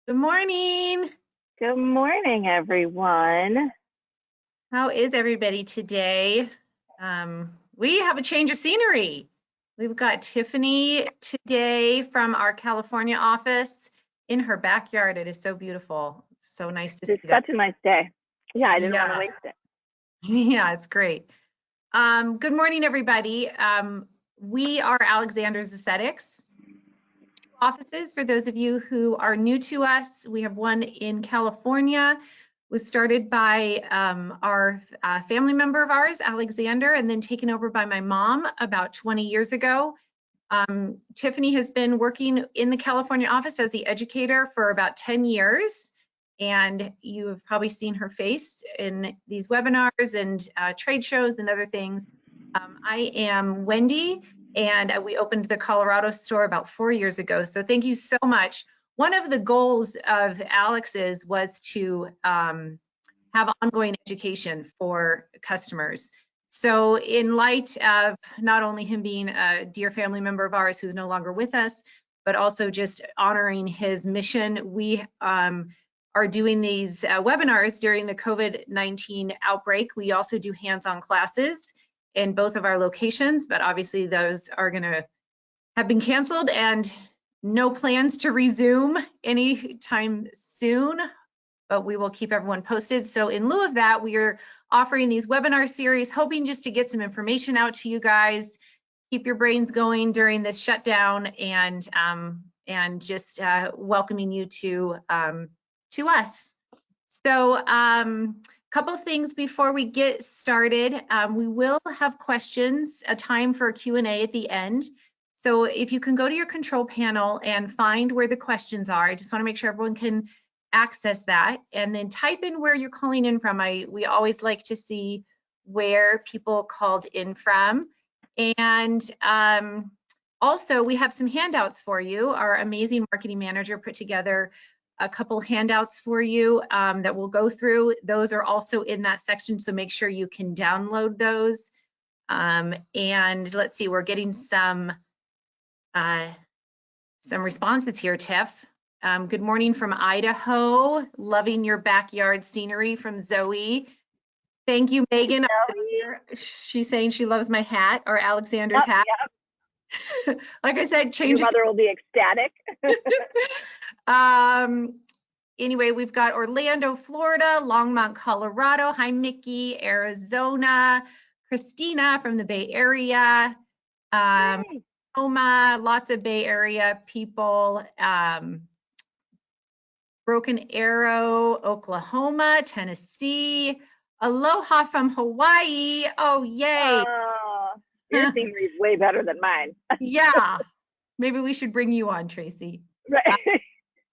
Good morning. Good morning, everyone. How is everybody today? We have a change of scenery. We've got Tiffany today from our California office in her backyard. It is so beautiful. It's so nice to It's see that. such a nice day. Yeah, I didn't want to Yeah, waste it. yeah, it's great. Good morning, everybody. We are Alexander's Aesthetics offices. For those of you who are new to us, we have one in California. Was started by our family member of ours, Alexander, and then taken over by my mom about 20 years ago. Tiffany has been working in the California office as the educator for about 10 years. And you have probably seen her face in these webinars and trade shows and other things. I am Wendy, and we opened the Colorado store about 4 years ago. So thank you so much. One of the goals of Alex's was to have ongoing education for customers. So in light of not only him being a dear family member of ours who's no longer with us, but also just honoring his mission, we are doing these webinars during the COVID-19 outbreak. We also do hands-on classes in both of our locations, but obviously those are gonna have been canceled and no plans to resume anytime soon, but we will keep everyone posted. So in lieu of that, we are offering these webinar series, hoping just to get some information out to you guys, keep your brains going during this shutdown, and just welcoming you to us. So couple things before we get started. We will have questions, a time for a Q&A at the end. So if you can go to your control panel and find where the questions are, I just want to make sure everyone can access that, and then type in where you're calling in from. We always like to see where people called in from. And also we have some handouts for you. Our amazing marketing manager put together a couple handouts for you that we'll go through. Those are also in that section, so make sure you can download those. And let's see, we're getting some responses here, Tiff. Good morning from Idaho. Loving your backyard scenery from Zoe. Thank you, Megan. She's saying she loves my hat, or Alexander's hat. Yep. Like I said, changes. Your mother will be ecstatic. Anyway, we've got Orlando, Florida, Longmont, Colorado. Hi, Mickey, Arizona, Christina from the Bay Area. Oklahoma, lots of Bay Area people. Broken Arrow, Oklahoma, Tennessee. Aloha from Hawaii. Oh, yay. Your scenery is way better than mine. Yeah. Maybe we should bring you on, Tracy. Right.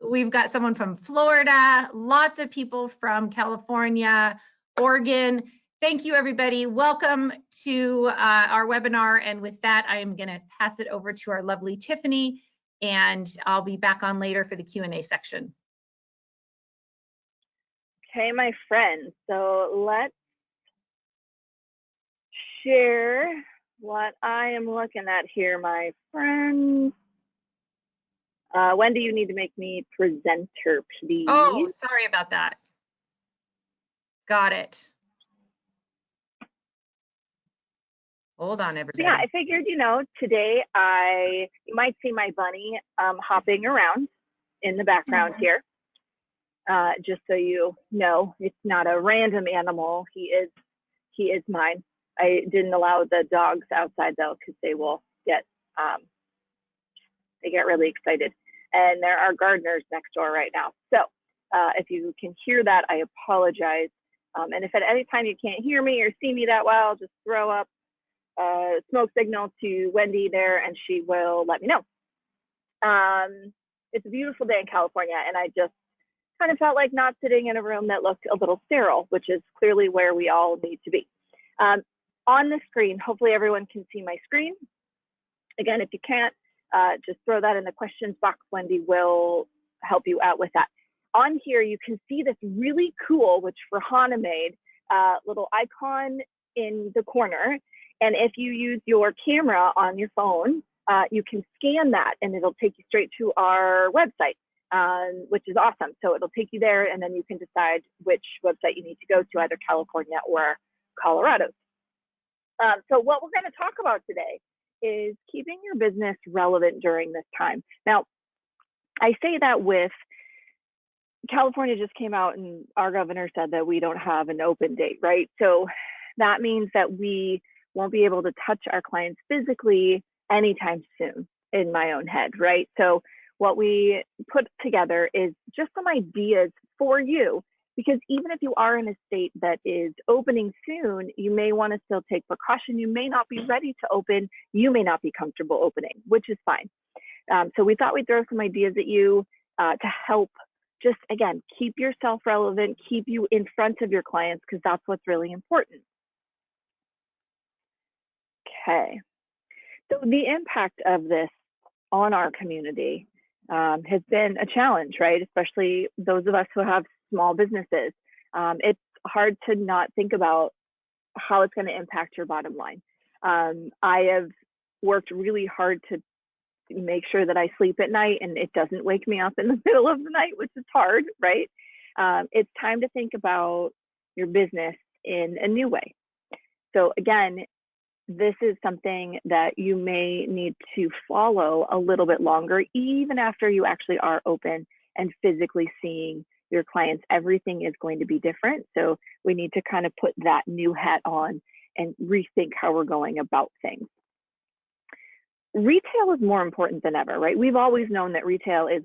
We've got someone from Florida, lots of people from California, Oregon. Thank you, everybody. Welcome to our webinar. And with that, I am going to pass it over to our lovely Tiffany, and I'll be back on later for the Q&A section. Okay, my friends. So let's share what I am looking at here, my friends. Wendy, you need to make me presenter, please. Oh, sorry about that. Got it. Hold on, everybody. Yeah, I figured, today you might see my bunny hopping around in the background here. Just so you know, it's not a random animal. He is mine. I didn't allow the dogs outside though, because they will get they get really excited. And there are gardeners next door right now. So if you can hear that, I apologize. And if at any time you can't hear me or see me that well, just throw up a smoke signal to Wendy there and she will let me know. It's a beautiful day in California, and I just kind of felt like not sitting in a room that looked a little sterile, which is clearly where we all need to be. On the screen, hopefully everyone can see my screen. Again, if you can't, just throw that in the questions box. Wendy will help you out with that. On here, you can see this really cool, which Farhana made, little icon in the corner. And if you use your camera on your phone, you can scan that and it'll take you straight to our website. which is awesome. So it'll take you there, and then you can decide which website you need to go to, either California or Colorado. So what we're going to talk about today is keeping your business relevant during this time. Now, I say that with California just came out and our governor said that we don't have an open date, right? So that means that we won't be able to touch our clients physically anytime soon, in my own head, right? So what we put together is just some ideas for you, because even if you are in a state that is opening soon, you may want to still take precaution. You may not be ready to open. You may not be comfortable opening, which is fine. So we thought we'd throw some ideas at you to help just, again, keep yourself relevant, keep you in front of your clients, because that's what's really important. Okay. So the impact of this on our community has been a challenge, right? Especially those of us who have small businesses. It's hard to not think about how it's going to impact your bottom line. I have worked really hard to make sure that I sleep at night and it doesn't wake me up in the middle of the night, which is hard, right? It's time to think about your business in a new way. So again, this is something that you may need to follow a little bit longer, even after you actually are open and physically seeing your clients. Everything is going to be different. So we need to kind of put that new hat on and rethink how we're going about things. Retail is more important than ever, right? We've always known that retail is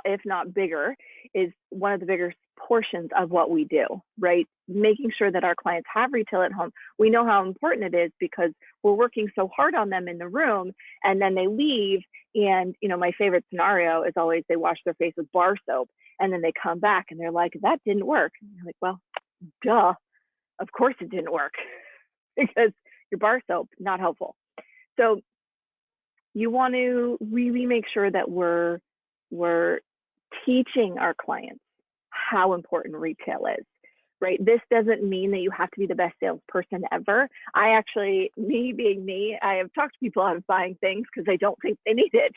if not bigger, is one of the bigger portions of what we do, right? Making sure that our clients have retail at home. We know how important it is because we're working so hard on them in the room, and then they leave. And, you know, my favorite scenario is always they wash their face with bar soap and then they come back and they're like, that didn't work. And you're like, well, duh, of course it didn't work because your bar soap, not helpful. So you want to really make sure that we're teaching our clients how important retail is, right? This doesn't mean that you have to be the best salesperson ever. I actually, me being me, I have talked to people out of buying things because they don't think they need it.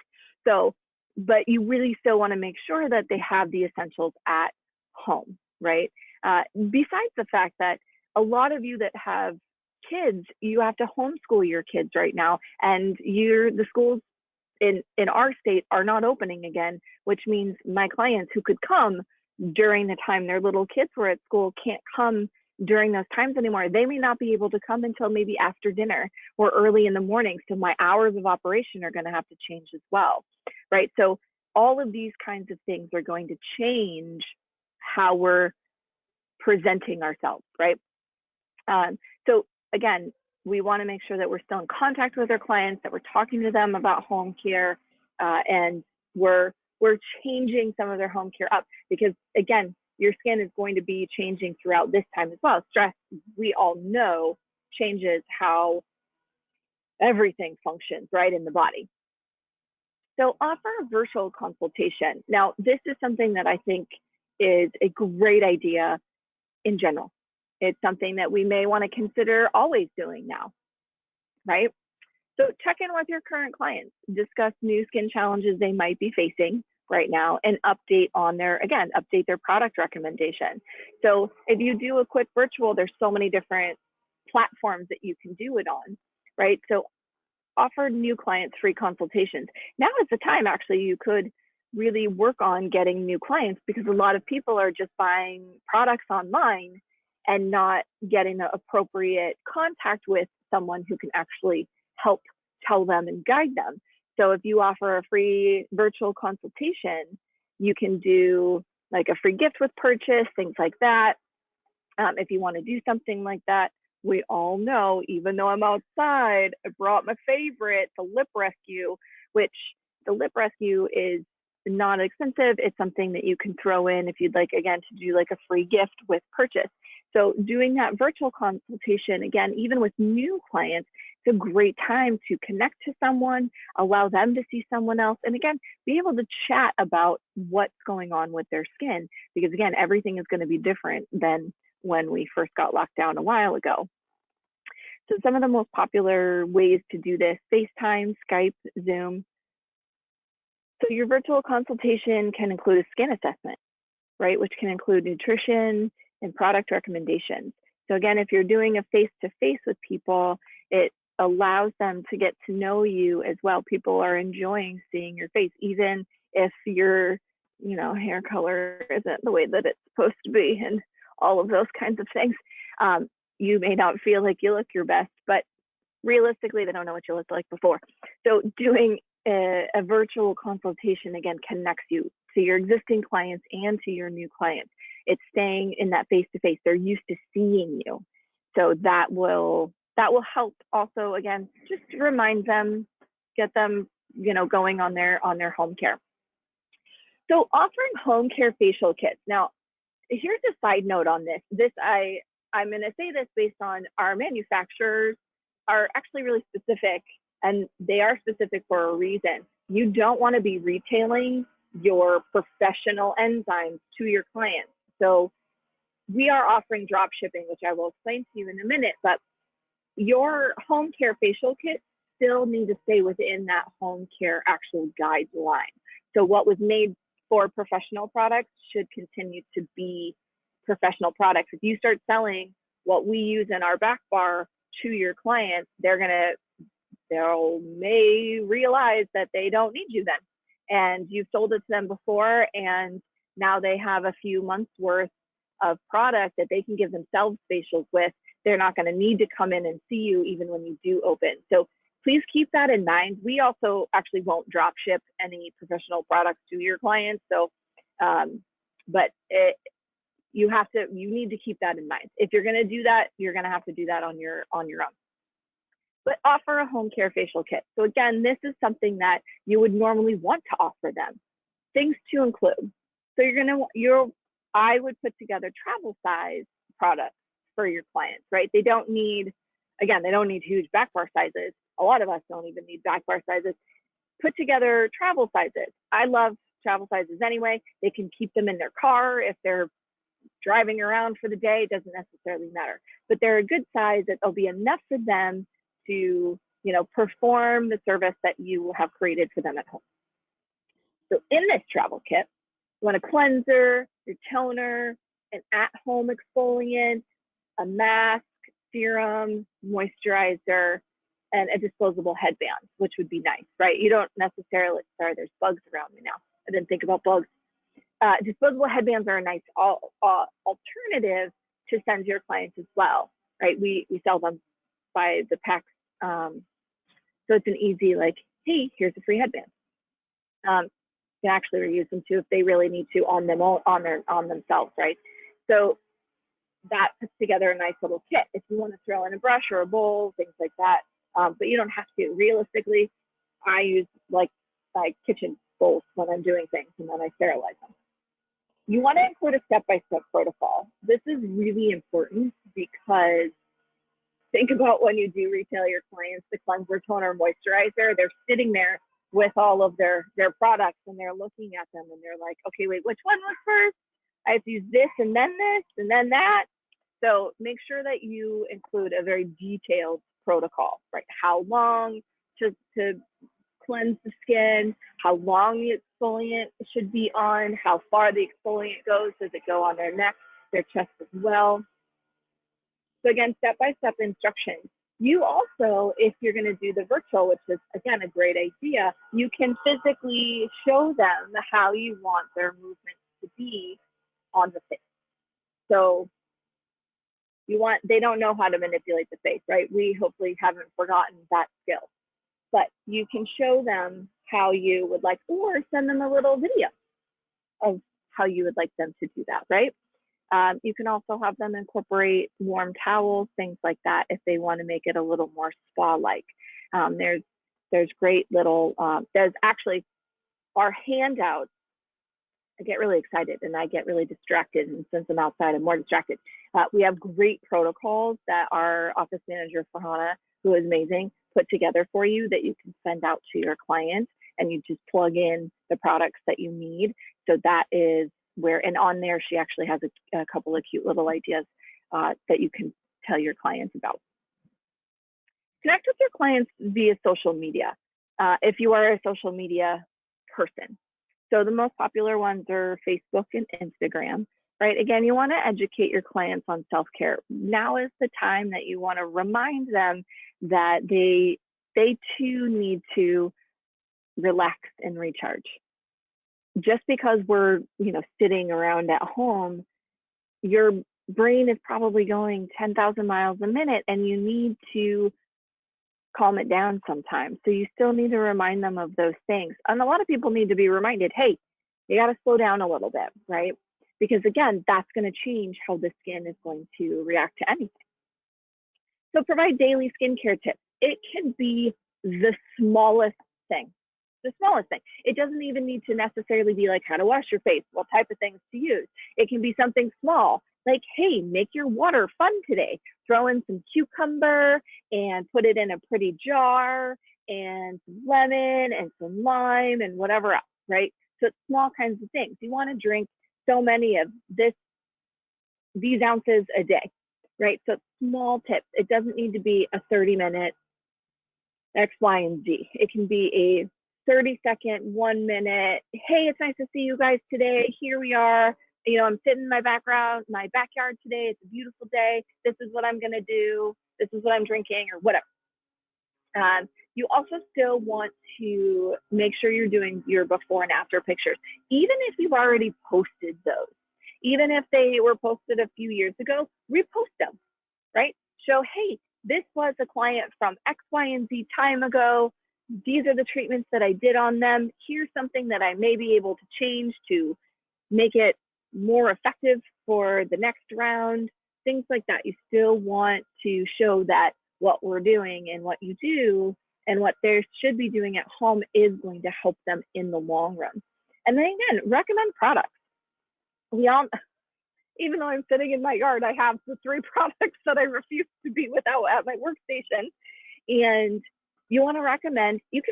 So, but you really still want to make sure that they have the essentials at home, right? Besides the fact that a lot of you that have kids, you have to homeschool your kids right now, and the schools in our state are not opening again, which means my clients who could come during the time their little kids were at school can't come during those times anymore. They may not be able to come until maybe after dinner or early in the morning. So my hours of operation are going to have to change as well, right? So all of these kinds of things are going to change how we're presenting ourselves, right? So again, we want to make sure that we're still in contact with our clients, that we're talking to them about home care, and we're changing some of their home care up, because again, your skin is going to be changing throughout this time as well. Stress, we all know, changes how everything functions, right, in the body. So offer a virtual consultation. Now, this is something that I think is a great idea in general. It's something that we may want to consider always doing now, right? So check in with your current clients, discuss new skin challenges they might be facing right now, and update their product recommendation. So if you do a quick virtual, there's so many different platforms that you can do it on, right? So offer new clients free consultations. Now is the time, actually, you could really work on getting new clients, because a lot of people are just buying products online and not getting the appropriate contact with someone who can actually help tell them and guide them. So if you offer a free virtual consultation, you can do like a free gift with purchase, things like that. If you want to do something like that, we all know, even though I'm outside, I brought my favorite, the Lip Rescue, which the Lip Rescue is not expensive. It's something that you can throw in if you'd like, again, to do like a free gift with purchase. So doing that virtual consultation, again, even with new clients, it's a great time to connect to someone, allow them to see someone else, and again, be able to chat about what's going on with their skin, because again, everything is going to be different than when we first got locked down a while ago. So some of the most popular ways to do this: FaceTime, Skype, Zoom. So your virtual consultation can include a skin assessment, right, which can include nutrition and product recommendations. So again, if you're doing a face-to-face with people, it allows them to get to know you as well. People are enjoying seeing your face, even if your, hair color isn't the way that it's supposed to be and all of those kinds of things. You may not feel like you look your best, but realistically, they don't know what you looked like before. So doing a virtual consultation, again, connects you to your existing clients and to your new clients. It's staying in that face-to-face. They're used to seeing you. So that will help also, again, just remind them, get them, going on their home care. So offering home care facial kits. Now, here's a side note on this. I'm going to say this based on our manufacturers are actually really specific, and they are specific for a reason. You don't want to be retailing your professional enzymes to your clients. So we are offering drop shipping, which I will explain to you in a minute, but your home care facial kits still need to stay within that home care actual guideline. So what was made for professional products should continue to be professional products. If you start selling what we use in our back bar to your clients, they may realize that they don't need you then. And you've sold it to them before, and now they have a few months worth of product that they can give themselves facials with. They're not going to need to come in and see you even when you do open. So please keep that in mind. We also actually won't drop ship any professional products to your clients. So, you need to keep that in mind. If you're going to do that, you're going to have to do that on your own. But offer a home care facial kit. So again, this is something that you would normally want to offer them. Things to include. So I would put together travel size products for your clients, right? They don't need huge back bar sizes. A lot of us don't even need back bar sizes. Put together travel sizes. I love travel sizes anyway. They can keep them in their car if they're driving around for the day. It doesn't necessarily matter, but they're a good size that will be enough for them to, perform the service that you have created for them at home. So in this travel kit, you want a cleanser, your toner, an at-home exfoliant, a mask, serum, moisturizer, and a disposable headband, which would be nice, right? You don't necessarily, sorry, there's bugs around me now. I didn't think about bugs. Disposable headbands are a nice alternative to send to your clients as well, right? We sell them by the packs. So it's an easy, hey, here's a free headband. You can actually reuse them too if they really need to on themselves, right? So that puts together a nice little kit if you want to throw in a brush or a bowl, things like that. But you don't have to. Realistically, I use my kitchen bowls when I'm doing things, and then I sterilize them. You want to include a step-by-step protocol. This is really important because think about when you do retail your clients the cleanser, toner, moisturizer, they're sitting there with all of their products and they're looking at them and they're like, okay, wait, which one was first? I have to use this and then that. So make sure that you include a very detailed protocol, right? How long to cleanse the skin, how long the exfoliant should be on, how far the exfoliant goes. Does it go on their neck, their chest as well? So again, step-by-step instructions. You also, if you're going to do the virtual, which is again a great idea, you can physically show them how you want their movements to be on the face. So they don't know how to manipulate the face, right? We hopefully haven't forgotten that skill, but you can show them how you would like, or send them a little video of how you would like them to do that, right? You can also have them incorporate warm towels, things like that, if they want to make it a little more spa-like. There's great little, there's actually our handouts. I get really excited and I get really distracted, and since I'm outside, I'm more distracted. We have great protocols that our office manager, Fahana, who is amazing, put together for you that you can send out to your clients, and you just plug in the products that you need. So that is where, and on there, she actually has a couple of cute little ideas that you can tell your clients about. Connect with your clients via social media. If you are a social media person. So the most popular ones are Facebook and Instagram, right? Again, you want to educate your clients on self-care. Now is the time that you want to remind them that they too need to relax and recharge. Just because we're, sitting around at home, your brain is probably going 10,000 miles a minute, and you need to calm it down sometimes. So you still need to remind them of those things. And a lot of people need to be reminded, hey, you got to slow down a little bit, right? Because again, that's going to change how the skin is going to react to anything. So provide daily skincare tips. It can be the smallest thing. The smallest thing. It doesn't even need to necessarily be like how to wash your face, what type of things to use. It can be something small, like, hey, make your water fun today. Throw in some cucumber and put it in a pretty jar, and some lemon and some lime and whatever else, right? So it's small kinds of things. You want to drink so many of these ounces a day, right? So it's small tips. It doesn't need to be a 30-minute X, Y, and Z. It can be a 30-second, 1 minute. Hey, it's nice to see you guys today. Here we are. I'm sitting in my backyard today. It's a beautiful day. This is what I'm going to do. This is what I'm drinking, or whatever. You also still want to make sure you're doing your before and after pictures, even if you've already posted those. Even if they were posted a few years ago, repost them, right? Show, hey, this was a client from X, Y, and Z time ago. These are the treatments that I did on them. Here's something that I may be able to change to make it more effective for the next round, things like that. You still want to show that what we're doing and what you do and what they should be doing at home is going to help them in the long run. And then again, recommend products. Even though I'm sitting in my yard, I have the 3 products that I refuse to be without at my workstation. And you can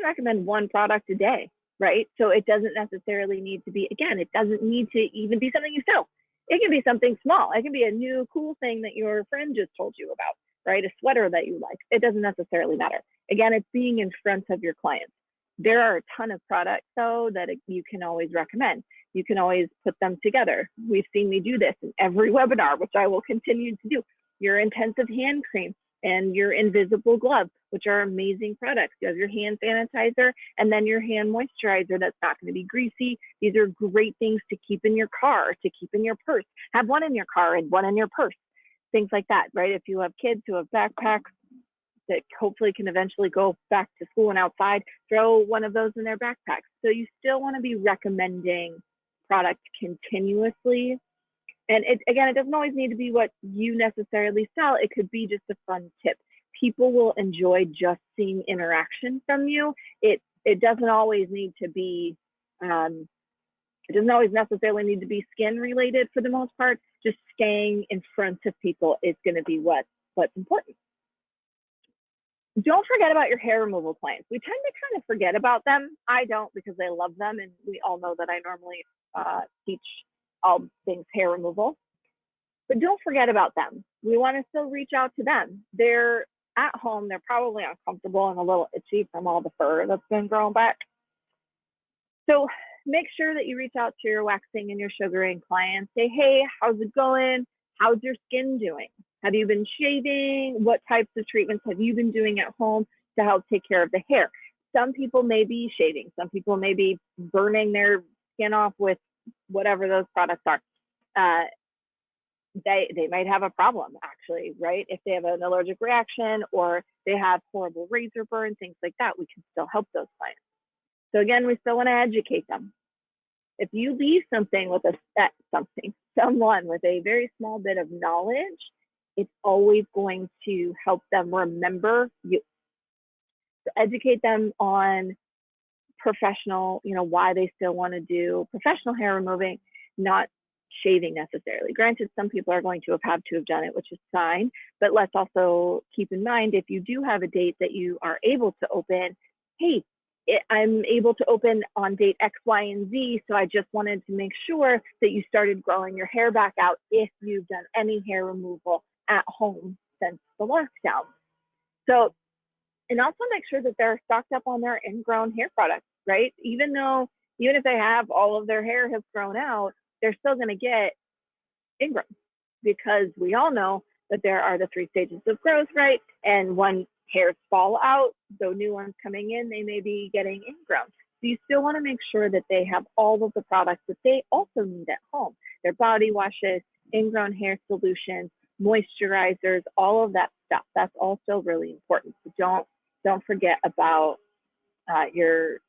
recommend 1 product a day, right? So it doesn't necessarily need to be, again, it doesn't need to even be something you sell. It can be something small. It can be a new cool thing that your friend just told you about, right? A sweater that you like. It doesn't necessarily matter. Again, it's being in front of your clients. There are a ton of products, though, that you can always recommend. You can always put them together. We've seen me do this in every webinar, which I will continue to do. Your intensive hand cream and your invisible glove, which are amazing products. You have your hand sanitizer and then your hand moisturizer that's not going to be greasy. These are great things to keep in your car, to keep in your purse. Have one in your car and one in your purse. Things like that, right? If you have kids who have backpacks that hopefully can eventually go back to school and outside, throw one of those in their backpacks. So you still want to be recommending product continuously. And it doesn't always need to be what you necessarily sell. It could be just a fun tip. People will enjoy just seeing interaction from you. It doesn't always need to be, it doesn't always necessarily need to be skin related for the most part. Just staying in front of people is going to be what's important. Don't forget about your hair removal clients. We tend to kind of forget about them. I don't, because I love them, and we all know that I normally teach all things hair removal. But don't forget about them. We want to still reach out to them. They're at home. They're probably uncomfortable and a little itchy from all the fur that's been grown back. So make sure that you reach out to your waxing and your sugaring clients. Say, hey, how's it going? How's your skin doing? Have you been shaving? What types of treatments have you been doing at home to help take care of the hair? Some people may be shaving. Some people may be burning their skin off with whatever those products are. They might have a problem, actually, right? If they have an allergic reaction or they have horrible razor burn, things like that, we can still help those clients. So again, we still want to educate them. If you leave someone with a very small bit of knowledge, it's always going to help them remember you. So educate them on professional, why they still want to do professional hair removing, not shaving necessarily. Granted, some people are going to have done it, which is fine, but let's also keep in mind, if you do have a date that you are able to open, hey, I'm able to open on date X, Y, and Z, so I just wanted to make sure that you started growing your hair back out if you've done any hair removal at home since the lockdown. So, and also make sure that they're stocked up on their ingrown hair products, right? Even though even if they have all of their hair has grown out, they're still going to get ingrown, because we all know that there are the 3 stages of growth, right? And when hairs fall out, so new ones coming in, they may be getting ingrown. So you still want to make sure that they have all of the products that they also need at home. Their body washes, ingrown hair solutions, moisturizers, all of that stuff. That's also really important. So don't forget about your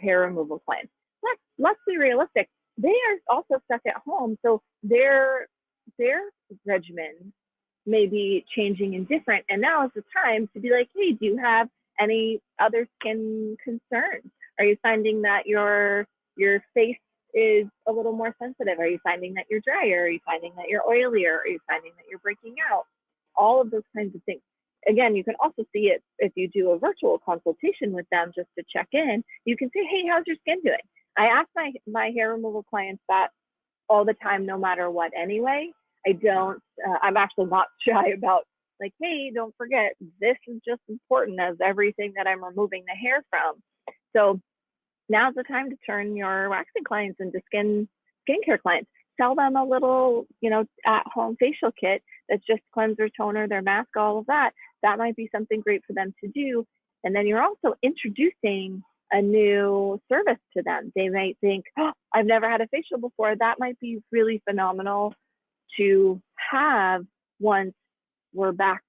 hair removal plans. Let's be realistic. They are also stuck at home, so their regimen may be changing and different. And now is the time to be like, hey, do you have any other skin concerns? Are you finding that your face is a little more sensitive? Are you finding that you're drier? Are you finding that you're oilier? Are you finding that you're breaking out? All of those kinds of things. Again, you can also see it if you do a virtual consultation with them just to check in. You can say, hey, how's your skin doing? I ask my hair removal clients that all the time, no matter what anyway. I'm actually not shy about like, hey, don't forget, this is just important as everything that I'm removing the hair from. So now's the time to turn your waxing clients into skincare clients. Sell them a little, at-home facial kit that's just cleanser, toner, their mask, all of that. That might be something great for them to do. And then you're also introducing a new service to them. They might think, oh, I've never had a facial before. That might be really phenomenal to have once we're back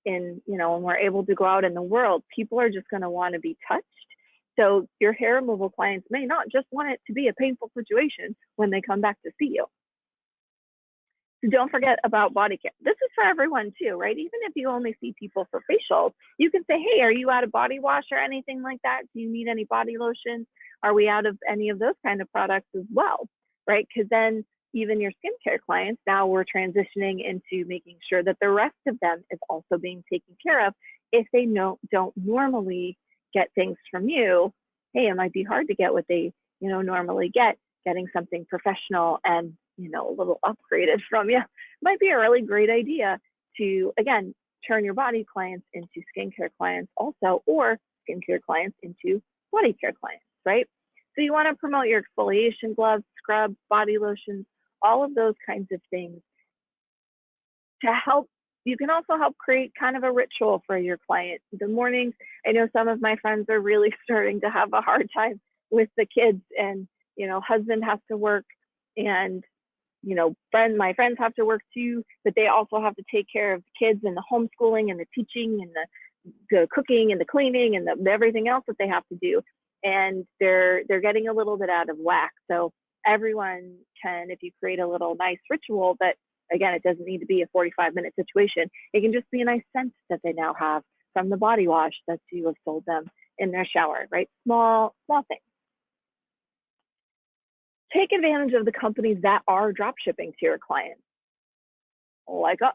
in, and we're able to go out in the world. People are just going to want to be touched. So your hair removal clients may not just want it to be a painful situation when they come back to see you. So don't forget about body care. This is for everyone too, right? Even if you only see people for facials, you can say, hey, are you out of body wash or anything like that? Do you need any body lotions? Are we out of any of those kind of products as well, right? Because then even your skincare clients, now we're transitioning into making sure that the rest of them is also being taken care of. If they don't normally get things from you, hey, it might be hard to get what they normally get. Getting something professional and a little upgraded from you might be a really great idea to, again, turn your body clients into skincare clients also, or skincare clients into body care clients, right? So you want to promote your exfoliation gloves, scrubs, body lotions, all of those kinds of things to help. You can also help create kind of a ritual for your client. The mornings, I know some of my friends are really starting to have a hard time with the kids, and husband has to work, and my friends have to work too, but they also have to take care of the kids and the homeschooling and the teaching and the cooking and the cleaning and the everything else that they have to do. And they're getting a little bit out of whack. So everyone can, if you create a little nice ritual, but again, it doesn't need to be a 45-minute situation. It can just be a nice scent that they now have from the body wash that you have sold them in their shower, right? Small things. Take advantage of the companies that are drop shipping to your clients, like us.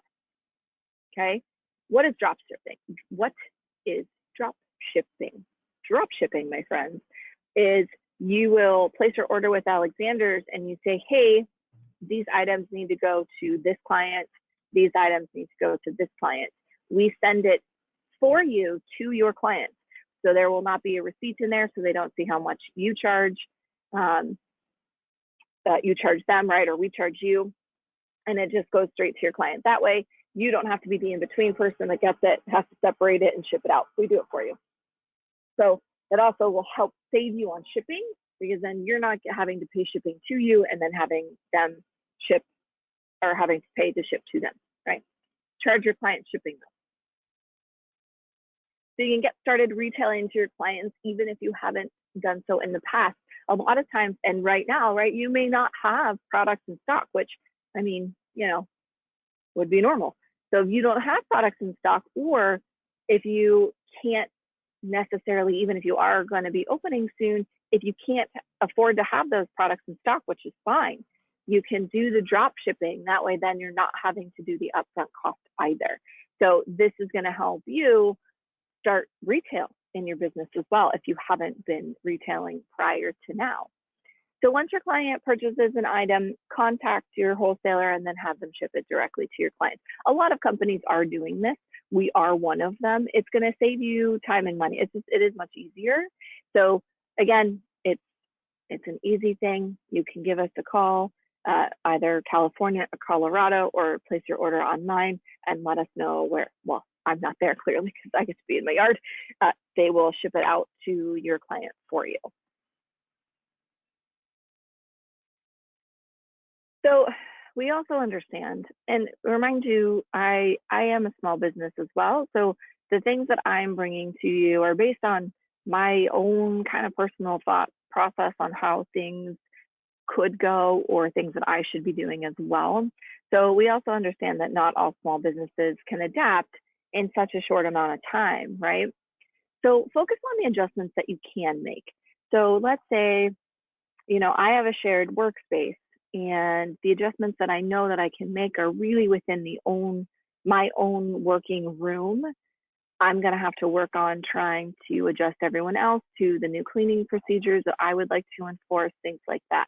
Okay, what is drop shipping? What is drop shipping? Drop shipping, my friends, is you will place your order with Alexander's and you say, hey, these items need to go to this client. These items need to go to this client. We send it for you to your clients. So there will not be a receipt in there, so they don't see how much you charge. You charge them, right? Or we charge you, and it just goes straight to your client. That way, you don't have to be the in-between person that gets it, has to separate it and ship it out. We do it for you. So that also will help save you on shipping, because then you're not having to pay shipping to you and then having them ship, or having to pay to ship to them, right? Charge your client shipping though. So you can get started retailing to your clients even if you haven't done so in the past. A lot of times, and right now, right, you may not have products in stock, which, I mean, would be normal. So if you don't have products in stock, or if you can't necessarily, even if you are going to be opening soon, if you can't afford to have those products in stock, which is fine, you can do the drop shipping. That way, then you're not having to do the upfront cost either. So this is going to help you start retail in your business as well if you haven't been retailing prior to now. So once your client purchases an item, contact your wholesaler and then have them ship it directly to your client. A lot of companies are doing this. We are one of them. It's going to save you time and money. It is much easier. So again, It's an easy thing. You can give us a call, either California or Colorado, or place your order online and let us know where. Well, I'm not there clearly because I get to be in my yard. They will ship it out to your client for you. So we also understand, and remind you, I am a small business as well. So the things that I'm bringing to you are based on my own kind of personal thought process on how things could go or things that I should be doing as well. So we also understand that not all small businesses can adapt in such a short amount of time, right? So focus on the adjustments that you can make. So let's say, I have a shared workspace, and the adjustments that I know that I can make are really within my own working room. I'm going to have to work on trying to adjust everyone else to the new cleaning procedures that I would like to enforce, things like that.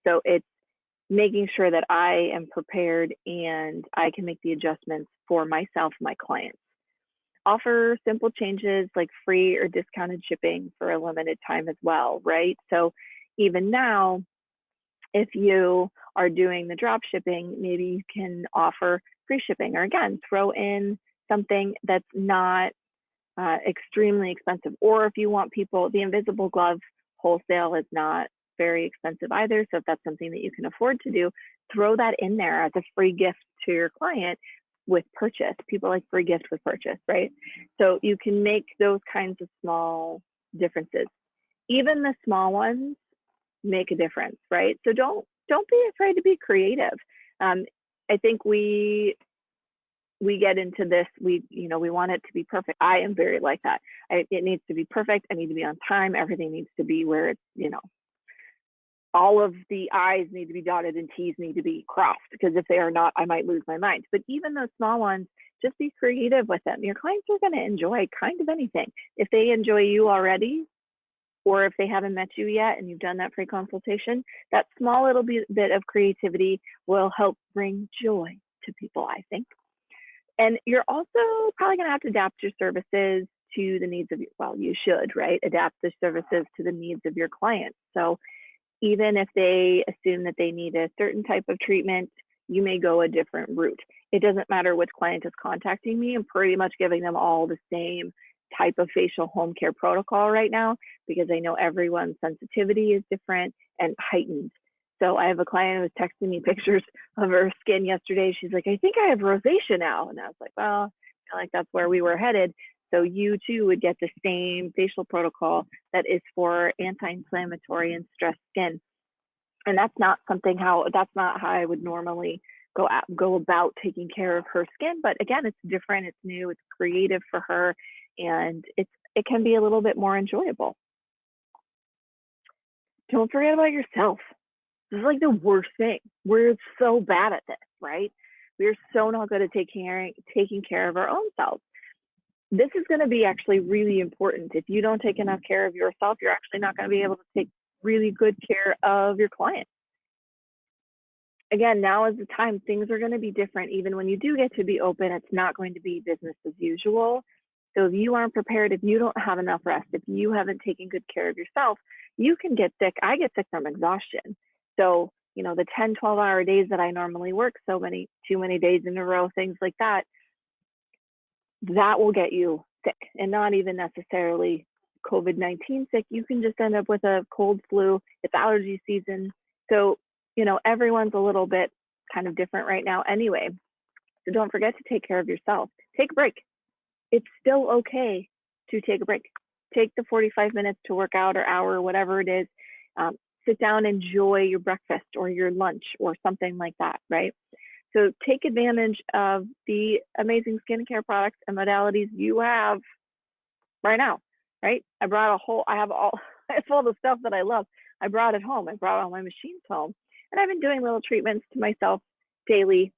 So it's making sure that I am prepared and I can make the adjustments for myself and my clients. Offer simple changes like free or discounted shipping for a limited time as well, right? So even now, if you are doing the drop shipping, maybe you can offer free shipping, or again, throw in something that's not extremely expensive. Or if you want people, the invisible glove wholesale is not very expensive either. So if that's something that you can afford to do, throw that in there as a free gift to your client with purchase. People like free gift with purchase, right? So you can make those kinds of small differences. Even the small ones make a difference, right? So don't be afraid to be creative. I think we get into this, we want it to be perfect. I am very like that. It needs to be perfect. I need to be on time. Everything needs to be where it's, all of the I's need to be dotted and T's need to be crossed, because if they are not, I might lose my mind. But even those small ones, just be creative with them. Your clients are going to enjoy kind of anything. If they enjoy you already, or if they haven't met you yet and you've done that free consultation, that small little bit of creativity will help bring joy to people, I think. And you're also probably going to have to adapt your services to the needs of you should, right? Adapt the services to the needs of your clients. So even if they assume that they need a certain type of treatment, you may go a different route. It doesn't matter which client is contacting me. I'm pretty much giving them all the same type of facial home care protocol right now, because I know everyone's sensitivity is different and heightened. So I have a client who was texting me pictures of her skin yesterday. She's like, I think I have rosacea now. And I was like, well, I feel like that's where we were headed. So you too would get the same facial protocol that is for anti-inflammatory and stressed skin. And that's not how I would normally go about taking care of her skin. But again, it's different, it's new, it's creative for her, and it can be a little bit more enjoyable. Don't forget about yourself. This is like the worst thing. We're so bad at this, right? We're so not good at taking care of our own selves. This is going to be actually really important. If you don't take enough care of yourself, you're actually not going to be able to take really good care of your client. Again, now is the time. Things are going to be different. Even when you do get to be open, it's not going to be business as usual. So if you aren't prepared, if you don't have enough rest, if you haven't taken good care of yourself, you can get sick. I get sick from exhaustion. So, the 10, 12-hour days that I normally work, too many days in a row, things like that, that will get you sick, and not even necessarily COVID-19 sick. You can just end up with a cold, flu. It's allergy season. So, everyone's a little bit kind of different right now anyway. So don't forget to take care of yourself. Take a break. It's still okay to take a break. Take the 45 minutes to work out, or hour, whatever it is. Sit down, enjoy your breakfast or your lunch or something like that, right? So take advantage of the amazing skincare products and modalities you have right now, right? I have all the stuff that I love. I brought it home. I brought all my machines home, and I've been doing little treatments to myself daily,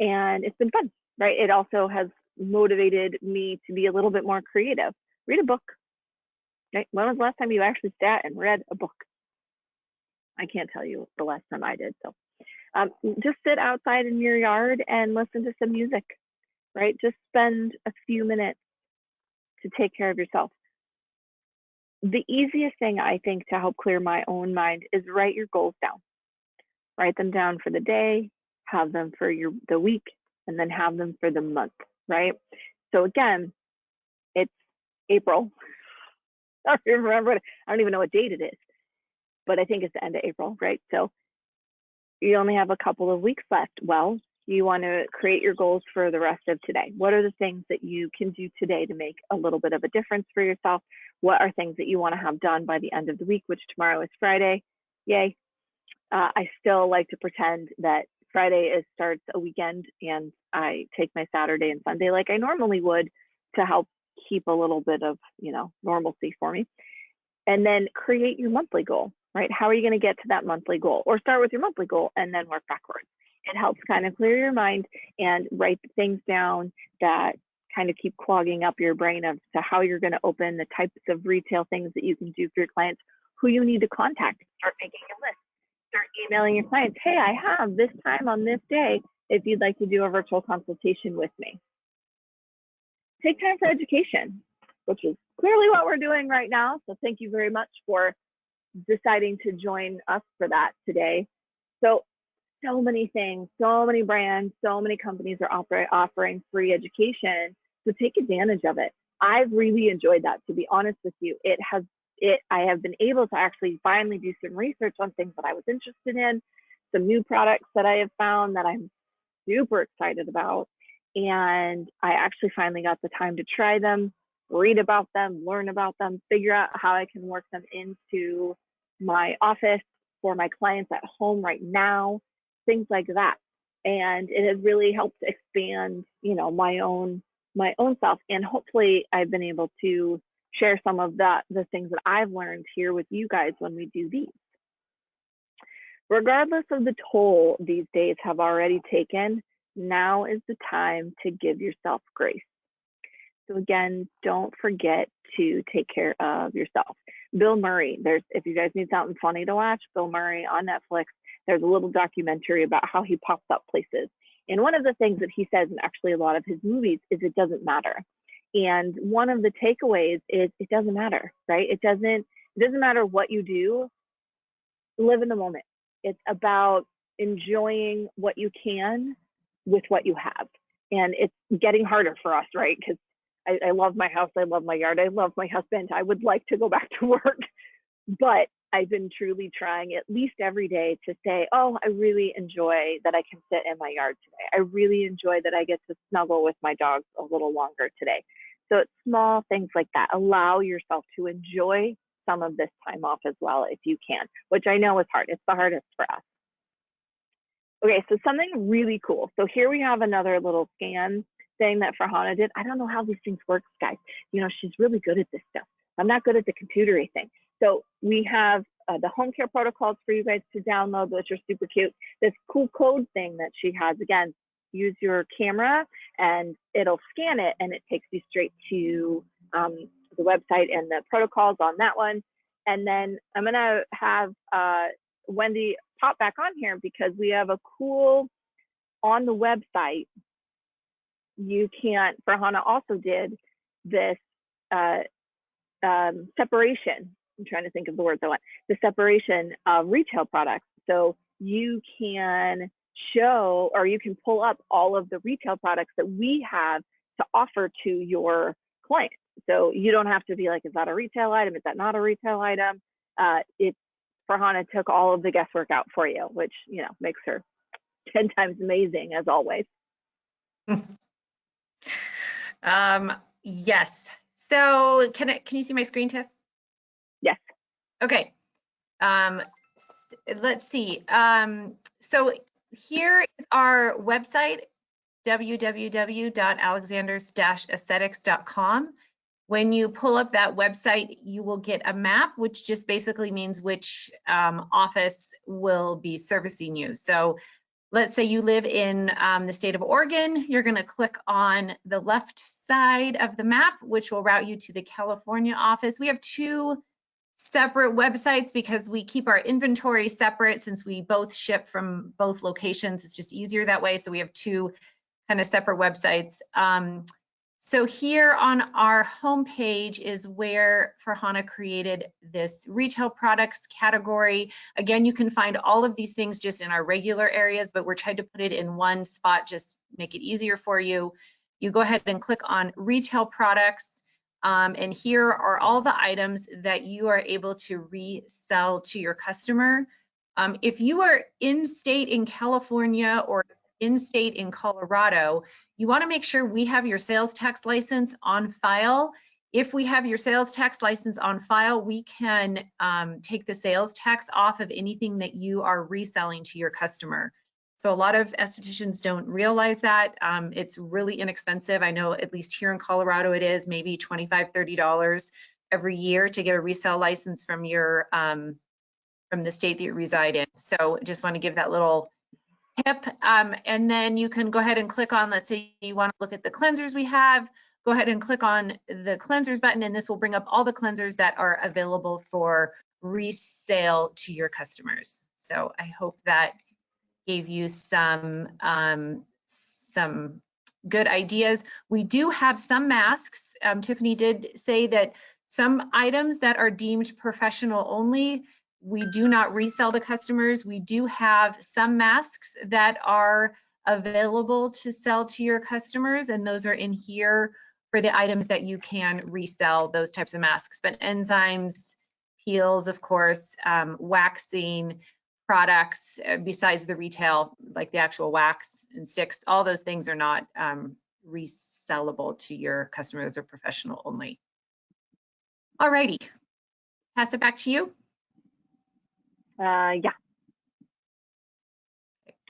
and it's been fun, right? It also has motivated me to be a little bit more creative. Read a book, right? When was the last time you actually sat and read a book? I can't tell you the last time I did. So just sit outside in your yard and listen to some music, right? Just spend a few minutes to take care of yourself. the easiest thing I think to help clear my own mind is write your goals down. Write them down for the day, have them for the week, and then have them for the month, right? So again, it's April. I don't remember, I don't even know what date it is, but I think it's the end of April, right? So you only have a couple of weeks left. Well, you want to create your goals for the rest of today. What are the things that you can do today to make a little bit of a difference for yourself? What are things that you want to have done by the end of the week, which tomorrow is Friday? Yay. I still like to pretend that Friday starts a weekend and I take my Saturday and Sunday like I normally would to help keep a little bit of, normalcy for me. And then create your monthly goal, right? How are you going to get to that monthly goal? Or start with your monthly goal and then work backwards. It helps kind of clear your mind and write things down that kind of keep clogging up your brain as to how you're going to open, the types of retail things that you can do for your clients, who you need to contact. Start making a list. Start emailing your clients. Hey, I have this time on this day if you'd like to do a virtual consultation with me. Take time for education, which is clearly what we're doing right now. So thank you very much for deciding to join us for that today. So many things, so many brands, so many companies are offering free education. So take advantage of it. I've really enjoyed that, to be honest with you. I have been able to actually finally do some research on things that I was interested in, some new products that I have found that I'm super excited about. And I actually finally got the time to try them, read about them, learn about them, figure out how I can work them into my office for my clients at home right now, things like that. And it has really helped expand, my own self. And hopefully I've been able to share some of the things that I've learned here with you guys when we do these. Regardless of the toll these days have already taken, now is the time to give yourself grace. So again, don't forget to take care of yourself. Bill Murray, if you guys need something funny to watch, Bill Murray on Netflix, there's a little documentary about how he pops up places. And one of the things that he says in actually a lot of his movies is it doesn't matter. And one of the takeaways is it doesn't matter, right? It doesn't matter what you do, live in the moment. It's about enjoying what you can with what you have. And it's getting harder for us, right? Because I love my house, I love my yard, I love my husband. I would like to go back to work, but I've been truly trying at least every day to say, oh, I really enjoy that I can sit in my yard today. I really enjoy that I get to snuggle with my dogs a little longer today. So it's small things like that. Allow yourself to enjoy some of this time off as well if you can, which I know is hard. It's the hardest for us. Okay, so something really cool. So here we have another little scan thing that Farhana did. I don't know how these things work, guys. She's really good at this stuff. I'm not good at the computery thing. So we have the home care protocols for you guys to download, which are super cute. This cool code thing that she has, again, use your camera and it'll scan it and it takes you straight to the website and the protocols on that one. And then I'm gonna have Wendy pop back on here because we have a cool, on the website, Farhana also did this separation. I'm trying to think of the words I want. The separation of retail products. So you can show, or you can pull up all of the retail products that we have to offer to your clients. So you don't have to be like, is that a retail item? Is that not a retail item? Farhana took all of the guesswork out for you, which, makes her 10 times amazing as always. Yes. So can you see my screen, Tiff? Yes. Okay. Let's see. So here is our website, www.alexanders-aesthetics.com. When you pull up that website, you will get a map, which just basically means which office will be servicing you. So let's say you live in the state of Oregon, you're going to click on the left side of the map, which will route you to the California office. We have two separate websites because we keep our inventory separate since we both ship from both locations. It's just easier that way. So we have two kind of separate websites. So here on our homepage is where Farhana created this retail products category. Again, you can find all of these things just in our regular areas, but we're trying to put it in one spot, just make it easier for you. You go ahead and click on retail products, and here are all the items that you are able to resell to your customer. If you are in state in California or in state in Colorado, you want to make sure we have your sales tax license on file. If we have your sales tax license on file, we can take the sales tax off of anything that you are reselling to your customer. So a lot of estheticians don't realize that. It's really inexpensive. I know at least here in Colorado it is maybe $25, $30 every year to get a resale license from your from the state that you reside in. So just want to give that little tip. And then you can go ahead and click on, let's say you want to look at the cleansers we have, go ahead and click on the cleansers button, and this will bring up all the cleansers that are available for resale to your customers. So I hope that gave you some good ideas. We do have some masks. Tiffany did say that some items that are deemed professional only, we do not resell to customers. We do have some masks that are available to sell to your customers, and those are in here for the items that you can resell, those types of masks. But enzymes, peels, of course, waxing products, besides the retail, like the actual wax and sticks, all those things are not resellable to your customers or professional only. All righty, pass it back to you. Yeah.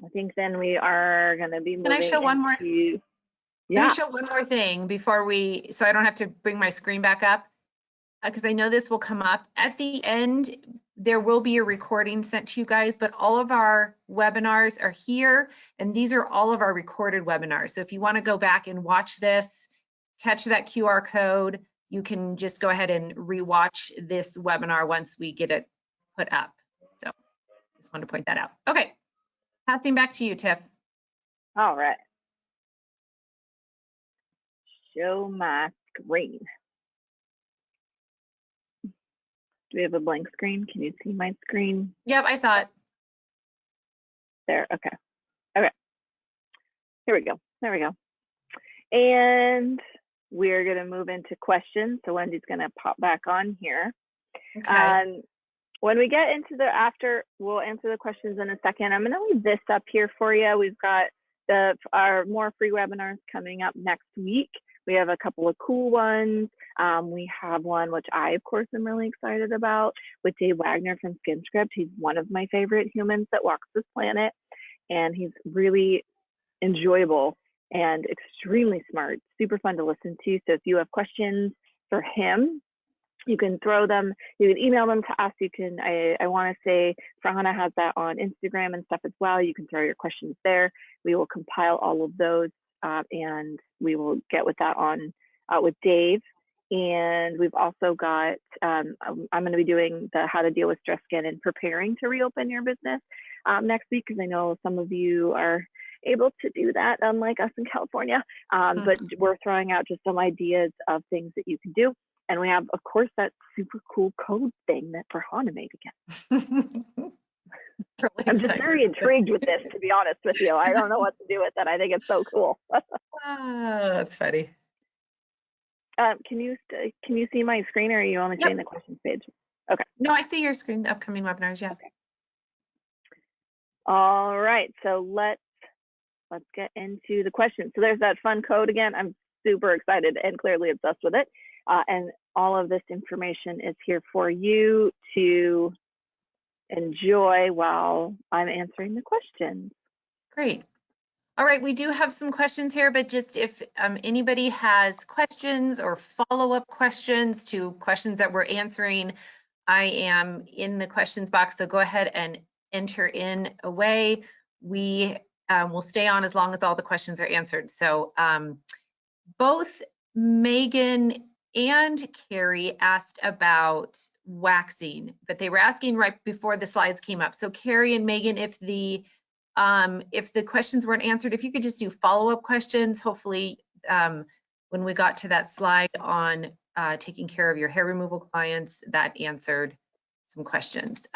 I think then we are going to be moving. Can I show one more? Yeah. Let me show one more thing before we, so I don't have to bring my screen back up, because I know this will come up. At the end, there will be a recording sent to you guys, but all of our webinars are here, and these are all of our recorded webinars. So if you want to go back and watch this, catch that QR code, you can just go ahead and rewatch this webinar once we get it put up. So just wanted to point that out. Okay, passing back to you, Tiff. All right. Show my screen. Do we have a blank screen? Can you see my screen? Yep, I saw it. There, okay. Okay. Here we go. There we go. And we're gonna move into questions. So Wendy's gonna pop back on here. Okay. When we get into the after, we'll answer the questions in a second. I'm gonna leave this up here for you. We've got our more free webinars coming up next week. We have a couple of cool ones. We have one, which I, of course, am really excited about, with Dave Wagner from SkinScript. He's one of my favorite humans that walks this planet, and he's really enjoyable and extremely smart, super fun to listen to. So if you have questions for him, you can throw them, you can email them to us. You can, I want to say Farhana has that on Instagram and stuff as well. You can throw your questions there. We will compile all of those and we will get with that on with Dave. And we've also got, I'm going to be doing the how to deal with stress skin and preparing to reopen your business next week, because I know some of you are able to do that, unlike us in California. But we're throwing out just some ideas of things that you can do. And we have, of course, that super cool code thing that Farhana made again. Really I'm just very intrigued with this, to be honest with you. I don't know what to do with it. I think it's so cool. Oh, that's funny. Can you see my screen, or are you only seeing the questions page? Okay. No, I see your screen, the upcoming webinars, yeah. Okay. All right, so let's get into the questions. So there's that fun code again. I'm super excited and clearly obsessed with it. And all of this information is here for you to enjoy while I'm answering the questions. Great. All right, we do have some questions here, but just if anybody has questions or follow-up questions to questions that we're answering, I am in the questions box, so go ahead and enter in away. We will stay on as long as all the questions are answered. So both Megan and Carrie asked about waxing, but they were asking right before the slides came up. So Carrie and Megan, if the questions weren't answered, if you could just do follow-up questions, hopefully when we got to that slide on taking care of your hair removal clients, that answered some questions.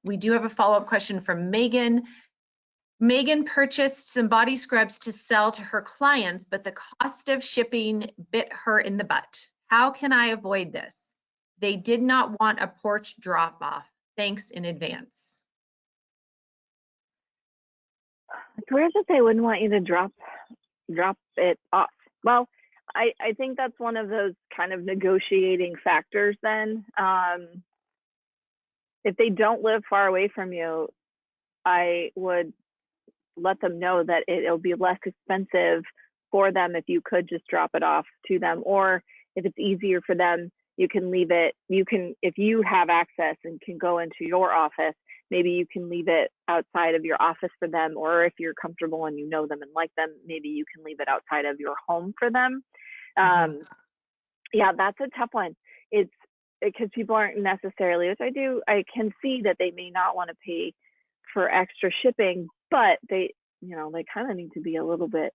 We do have a follow-up question from Megan. Megan purchased some body scrubs to sell to her clients, but the cost of shipping bit her in the butt. How can I avoid this? They did not want a porch drop-off. Thanks in advance. It's weird that they wouldn't want you to drop it off. Well, I think that's one of those kind of negotiating factors then. If they don't live far away from you, I would let them know that it'll be less expensive for them if you could just drop it off to them, or if it's easier for them, you can leave it. You can, if you have access and can go into your office, maybe you can leave it outside of your office for them, or if you're comfortable and you know them and like them, maybe you can leave it outside of your home for them. Yeah, that's a tough one. It's because people aren't necessarily, which I can see that they may not want to pay for extra shipping, but they kind of need to be a little bit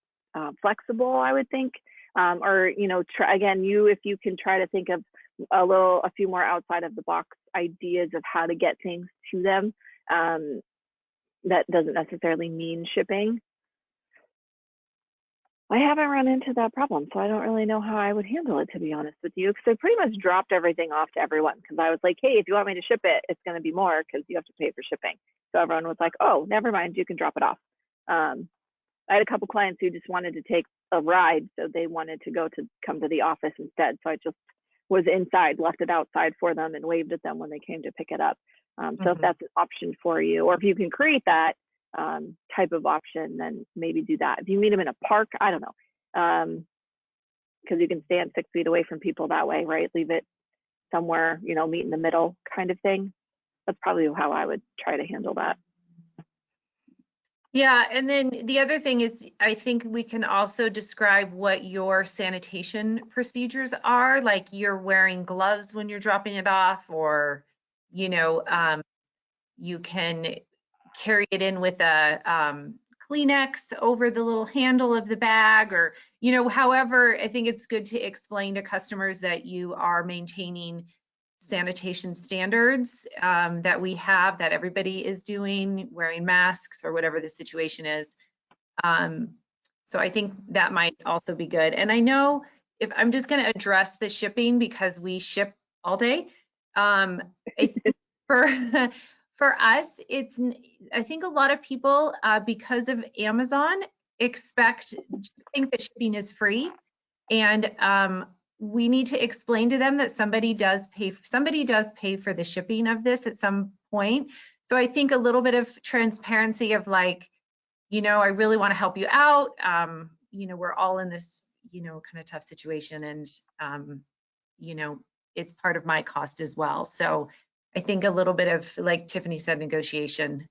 flexible, I would think. Or, try, again, if you can try to think of a few more outside of the box ideas of how to get things to them, that doesn't necessarily mean shipping. I haven't run into that problem, so I don't really know how I would handle it, to be honest with you, because I pretty much dropped everything off to everyone, because I was like, hey, if you want me to ship it, it's going to be more because you have to pay for shipping. So everyone was like, oh, never mind, you can drop it off. I had a couple clients who just wanted to take a ride, so they wanted to come to the office instead. So I just was inside, left it outside for them, and waved at them when they came to pick it up. So if that's an option for you, or if you can create that type of option, then maybe do that. If you meet them in a park, I don't know, because you can stand 6 feet away from people that way, right? Leave it somewhere, meet in the middle kind of thing. That's probably how I would try to handle that. Yeah, and then the other thing is, I think we can also describe what your sanitation procedures are, like you're wearing gloves when you're dropping it off, or, you can carry it in with a Kleenex over the little handle of the bag, or, however. I think it's good to explain to customers that you are maintaining sanitation standards that we have, that everybody is doing, wearing masks or whatever the situation is. So I think that might also be good. And I know, if I'm just going to address the shipping, because we ship all day, for us, I think a lot of people, because of Amazon, think that shipping is free. And we need to explain to them that somebody does pay for the shipping of this at some point. So I think a little bit of transparency of like, I really want to help you out. We're all in this, kind of tough situation, and it's part of my cost as well. So I think a little bit of, like Tiffany said, negotiation.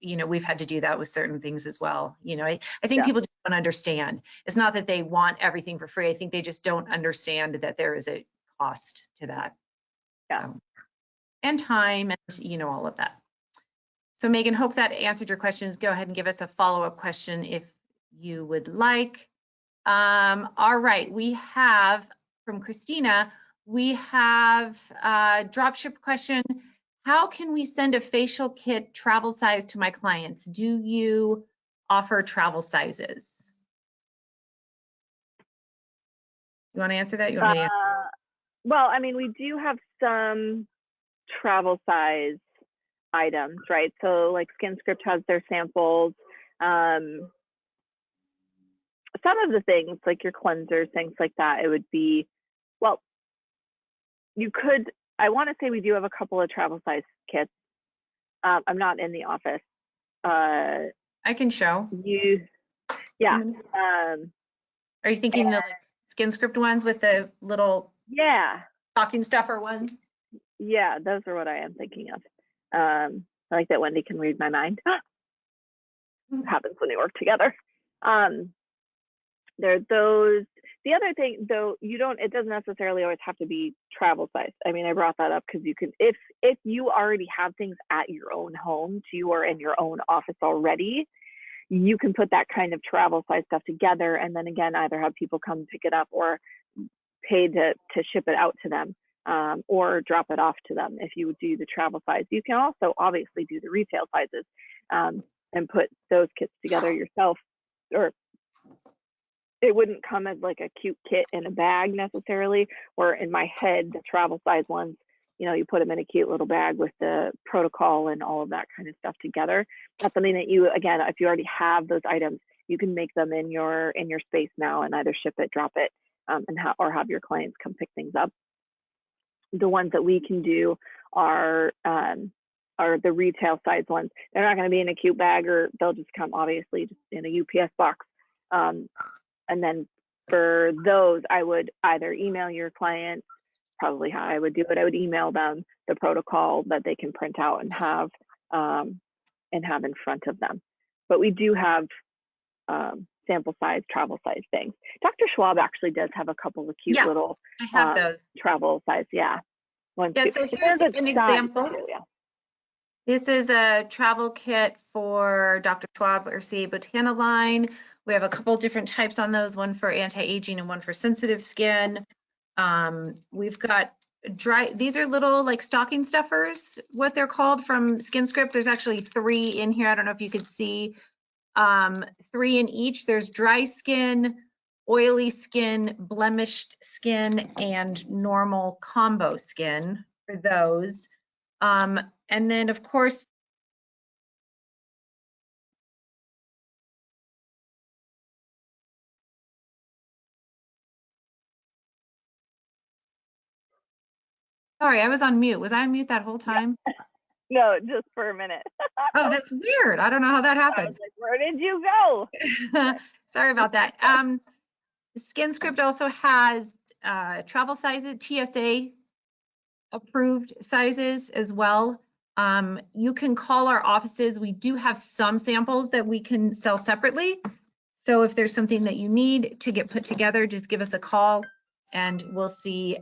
We've had to do that with certain things as well. I think people just don't understand. It's not that they want everything for free. I think they just don't understand that there is a cost to that. Yeah. So, and time, and all of that. So Megan, hope that answered your questions. Go ahead and give us a follow-up question if you would like. All right, we have from Christina, we have a dropship question. How can we send a facial kit travel size to my clients? Do you offer travel sizes? You want to answer that? You want me to answer? Well, I mean, we do have some travel size items, right? So like SkinScript has their samples. Some of the things like your cleansers, things like that, it would be, well, you could, I want to say we do have a couple of travel size kits. I'm not in the office. I can show. Yeah. Are you thinking the like SkinScript ones with the little stocking stuffer one? Yeah, those are what I am thinking of. I like that Wendy can read my mind. What happens when we work together? There are those. The other thing, though, it doesn't necessarily always have to be travel size. I mean, I brought that up because you can, if you already have things at your own home too, or in your own office already, you can put that kind of travel size stuff together, and then again, either have people come pick it up or pay to ship it out to them, or drop it off to them if you would do the travel size. You can also obviously do the retail sizes, and put those kits together yourself, or it wouldn't come as like a cute kit in a bag necessarily, or in my head, the travel size ones, you know, you put them in a cute little bag with the protocol and all of that kind of stuff together. That's something that you, again, if you already have those items, you can make them in your space now and either ship it, drop it, or have your clients come pick things up. The ones that we can do are the retail size ones. They're not going to be in a cute bag, or they'll just come obviously just in a UPS box. And then for those, I would either email your client, probably how I would do it. I would email them the protocol that they can print out and have in front of them. But we do have sample size, travel size things. Dr. Schwab actually does have a couple of cute little I have those travel size. Yeah. So here's an example. This is a travel kit for Dr. Schwab or CA Botana line. We have a couple different types on those, one for anti-aging and one for sensitive skin. We've got these are little like stocking stuffers, what they're called, from SkinScript. There's actually 3 in here. I don't know if you could see, 3 in each. There's dry skin, oily skin, blemished skin, and normal combo skin for those. And then of course, sorry, I was on mute. Was I on mute that whole time? No, just for a minute. Oh, that's weird. I don't know how that happened. I was like, where did you go? Sorry about that. SkinScript also has travel sizes, TSA approved sizes as well. You can call our offices. We do have some samples that we can sell separately. So if there's something that you need to get put together, just give us a call and we'll see,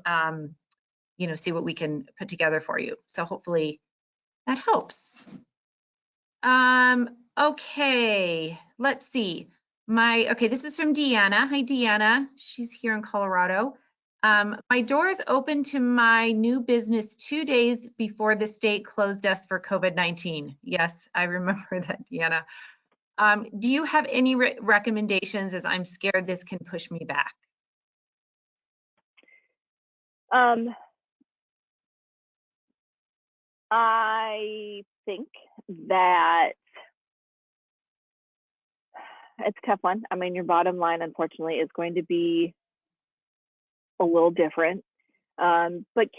see what we can put together for you. So hopefully that helps. Okay, let's see. Okay, this is from Deanna. Hi, Deanna. She's here in Colorado. My doors opened to my new business 2 days before the state closed us for COVID-19. Yes, I remember that, Deanna. Do you have any recommendations, as I'm scared this can push me back? I think that it's a tough one. I mean, your bottom line, unfortunately, is going to be a little different. But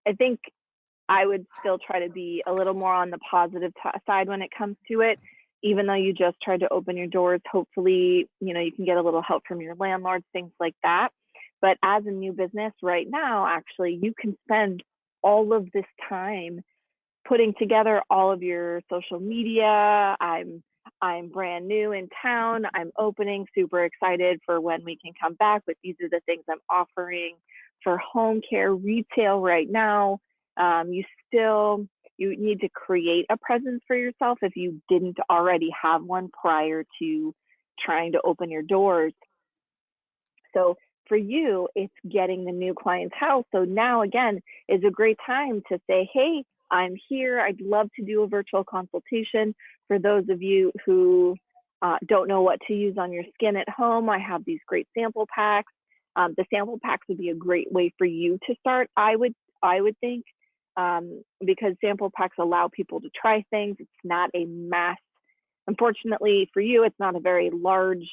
I think I would still try to be a little more on the positive side when it comes to it. Even though you just tried to open your doors, hopefully, you can get a little help from your landlord, things like that. But as a new business right now, actually, you can spend all of this time putting together all of your social media. I'm brand new in town. I'm opening, super excited for when we can come back, but these are the things I'm offering for home care retail right now. You need to create a presence for yourself if you didn't already have one prior to trying to open your doors. So for you, it's getting the new client's house. So now again is a great time to say, hey, I'm here. I'd love to do a virtual consultation. For those of you who don't know what to use on your skin at home, I have these great sample packs. The sample packs would be a great way for you to start, I would think, because sample packs allow people to try things. It's not a mass, unfortunately for you, it's not a very large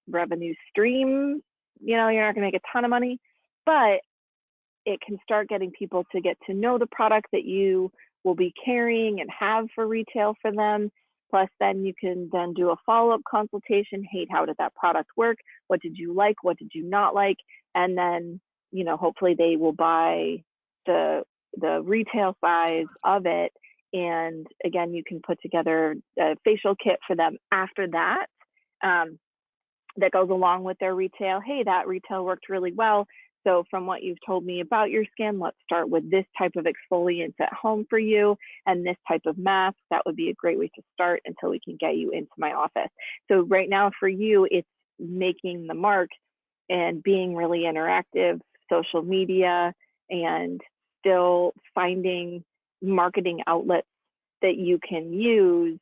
revenue stream. You're not gonna make a ton of money, but it can start getting people to get to know the product that you will be carrying and have for retail for them. Plus, then you can then do a follow-up consultation. Hey, how did that product work? What did you like? What did you not like? And then, hopefully they will buy the retail size of it. And again, you can put together a facial kit for them after that. That goes along with their retail. Hey, that retail worked really well. So from what you've told me about your skin, let's start with this type of exfoliant at home for you and this type of mask. That would be a great way to start until we can get you into my office. So right now for you, it's making the mark and being really interactive, social media, and still finding marketing outlets that you can use.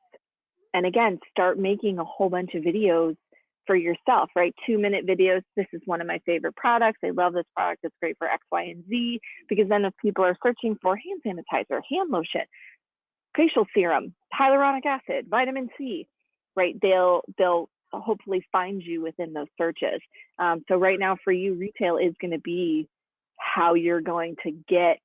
And again, start making a whole bunch of videos for yourself, right? 2-minute videos. This is one of my favorite products. I love this product. It's great for X, Y, and Z, because then if people are searching for hand sanitizer, hand lotion, facial serum, hyaluronic acid, vitamin C, right? They'll hopefully find you within those searches. So right now for you, retail is going to be how you're going to get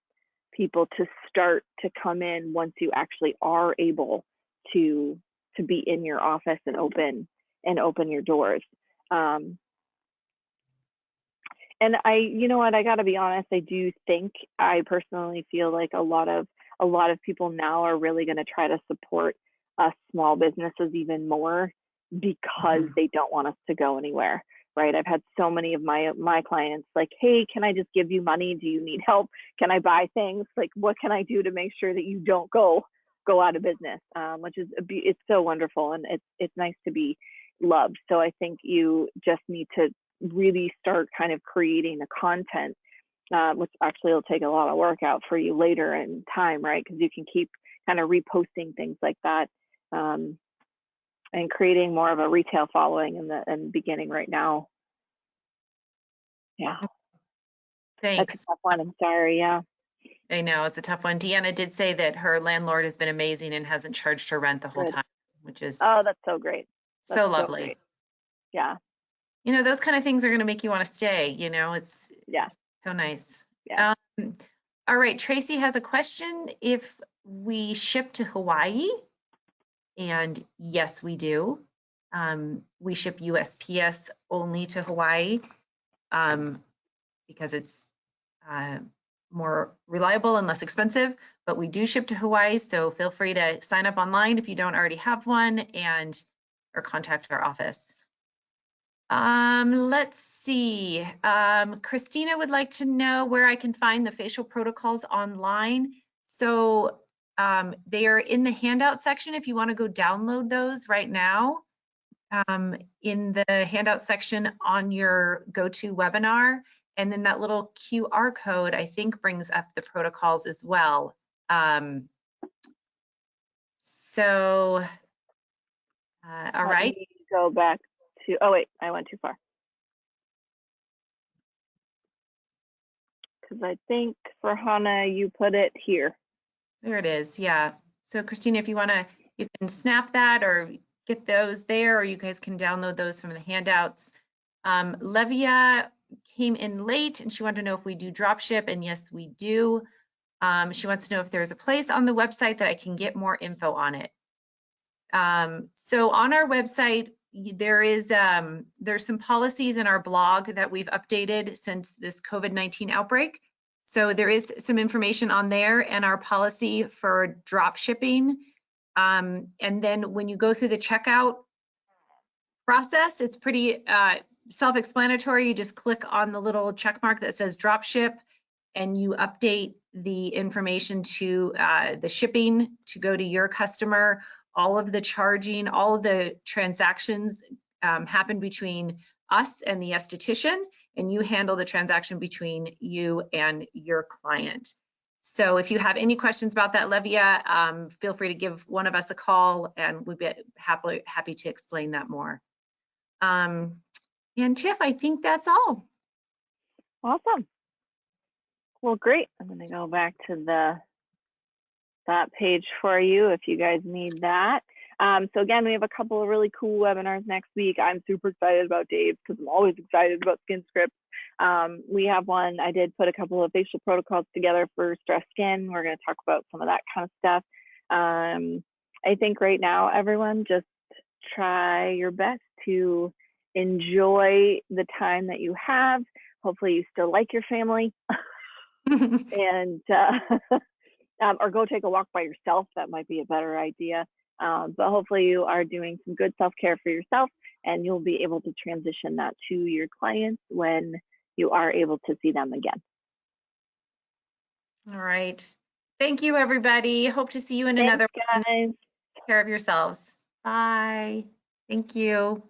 people to start to come in once you actually are able to be in your office and open your doors. And you know what, I gotta be honest, I personally feel like a lot of people now are really gonna try to support small businesses even more because they don't want us to go anywhere, right? I've had so many of my clients like, hey, can I just give you money? Do you need help? Can I buy things? Like, what can I do to make sure that you don't go out of business? Which is, it's so wonderful, and it's nice to be loved. So I think you just need to really start kind of creating the content, which actually will take a lot of work out for you later in time, right? Because you can keep kind of reposting things like that, and creating more of a retail following in the beginning right now. Yeah. Thanks. That's a tough one. I'm sorry. Yeah. I know it's a tough one. Deanna did say that her landlord has been amazing and hasn't charged her rent the whole time, which is that's so great. That's so lovely. Great. Yeah. You know, those kind of things are going to make you want to stay. You know, it's so nice. Yeah. All right. Tracy has a question. If we ship to Hawaii, and yes, we do. We ship USPS only to Hawaii because it's more reliable and less expensive, but we do ship to Hawaii. So feel free to sign up online if you don't already have one, or contact our office. Let's see. Christina would like to know where I can find the facial protocols online. So they are in the handout section if you want to go download those right now. In the handout section on your GoToWebinar, and then that little QR code, I think, brings up the protocols as well. All right. Go back to, oh wait, I went too far. Because I think for Hannah, you put it here. There it is, yeah. So Christina, if you want to, you can snap that or get those there, or you guys can download those from the handouts. Levia came in late and she wanted to know if we do drop ship, and yes, we do. She wants to know if there's a place on the website that I can get more info on it. So on our website, there's some policies in our blog that we've updated since this COVID-19 outbreak. So there is some information on there and our policy for drop shipping. And then when you go through the checkout process, it's pretty self-explanatory. You just click on the little check mark that says drop ship, and you update the information to the shipping to go to your customer. All of the charging, all of the transactions happen between us and the esthetician, and you handle the transaction between you and your client. So if you have any questions about that, Levia, feel free to give one of us a call, and we'd be happy to explain that more. And Tiff, I think that's all. Awesome. Well, great. I'm going to go back to that page for you if you guys need that. So again, we have a couple of really cool webinars next week. I'm super excited about Dave's because I'm always excited about skin scripts. We have one, I did put a couple of facial protocols together for stressed skin. We're going to talk about some of that kind of stuff. I think right now, everyone, just try your best to enjoy the time that you have. Hopefully you still like your family. And or go take a walk by yourself. That might be a better idea. But hopefully you are doing some good self-care for yourself, and you'll be able to transition that to your clients when you are able to see them again. All right. Thank you, everybody. Hope to see you in Thanks, another one. guys. Take care of yourselves. Bye. Thank you.